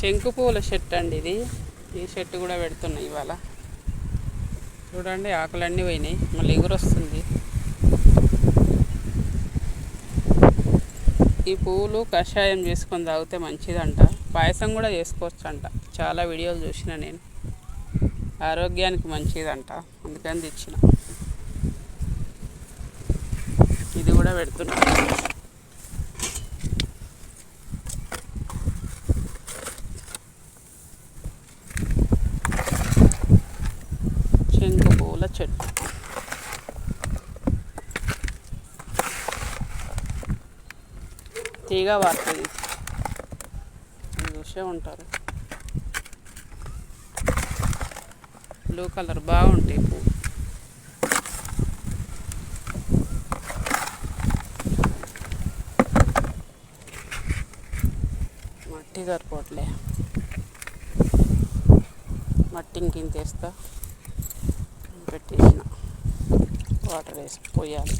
శంకు పూల చెట్టు అండి ఇది. ఈ చెట్టు కూడా పెడుతున్నాయి ఇవాళ. చూడండి ఆకులన్నీ పోయినాయి, మళ్ళీ ఎగురొస్తుంది. ఈ పువ్వులు కషాయం చేసుకొని తాగితే మంచిదంట, పాయసం కూడా చేసుకోవచ్చు అంట. చాలా వీడియోలు చూసిన నేను, ఆరోగ్యానికి మంచిదంట, అందుకని తెచ్చిన. ఇది కూడా పెడుతున్నా. శంకు పూల చెట్టు తీగ వాడుతుంది, చూసే ఉంటారు. బ్లూ కలర్ బాగుంటాయి పువ్వు. మట్టి సరిపోట్లే, మట్టి ఇంకింత వేస్తా, పెట్టేసిన. వాటర్ వేసి పోయాలి.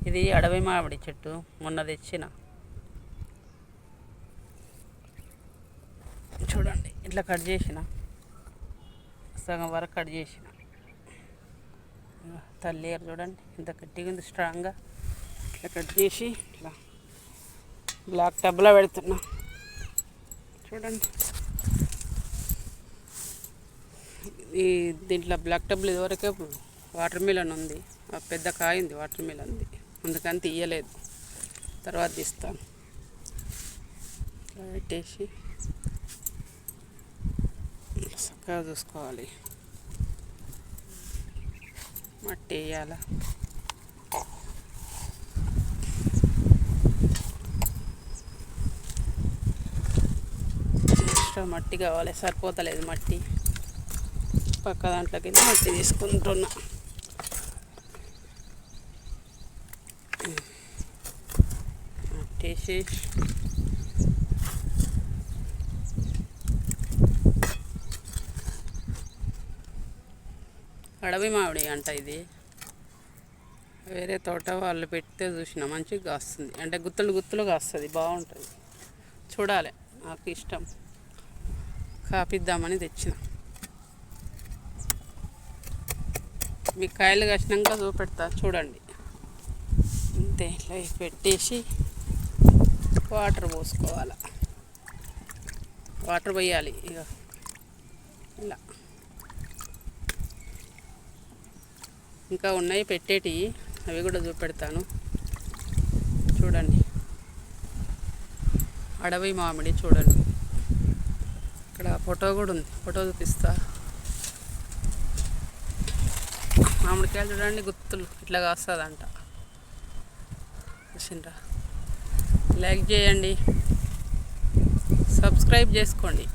ఇది అడవి మామిడి చెట్టు, మొన్న తెచ్చిన. చూడండి ఇట్లా కట్ చేసిన, సగం వరకు కట్ చేసిన. తల్లిగారు చూడండి ఇంత గట్టిగా ఉంది, స్ట్రాంగ్గా. ఇట్లా కట్ చేసి ఇట్లా బ్లాక్ టబ్లో పెడుతున్నా. చూడండి ఈ దీంట్లో బ్లాక్ టబ్లో ఇదివరకే వాటర్ మిలన్ ఉంది, పెద్ద కాయ ఉంది వాటర్ మిలన్ది, అందుకని తీయలేదు, తర్వాత తీస్తాను. పెట్టేసి చక్కగా చూసుకోవాలి. మట్టి వేయాల. ఎక్స్ట్రా మట్టి కావాలి, సరిపోతలేదు మట్టి. పక్క దాంట్లోకి మట్టి తీసుకుంటున్నా. మట్టేసి అడవి మామిడి అంట ఇది. వేరే తోట వాళ్ళు పెడితే చూసిన, మంచిగా కాస్తుంది. అంటే గుత్తులు గుత్తులు కాస్తుంది, బాగుంటుంది. చూడాలి, నాకు ఇష్టం, కాపిద్దామని తెచ్చిన. మీ కాయలు కాసినాక చూపెడతా చూడండి. అంతే, ఇట్లా పెట్టేసి వాటర్ పోసుకోవాలి. వాటర్ పోయాలి ఇక ఇలా. ఇంకా ఉన్నాయి పెట్టేటివి, అవి కూడా చూపెడతాను. చూడండి అడవి మామిడి. చూడండి ఇక్కడ ఫోటో కూడా ఉంది, ఫోటో చూపిస్తా. మామిడికాయలు చూడండి గుత్తులు ఇట్లా కాస్తుందంట. చూసిండ్రా? లైక్ చేయండి, సబ్స్క్రైబ్ చేసుకోండి.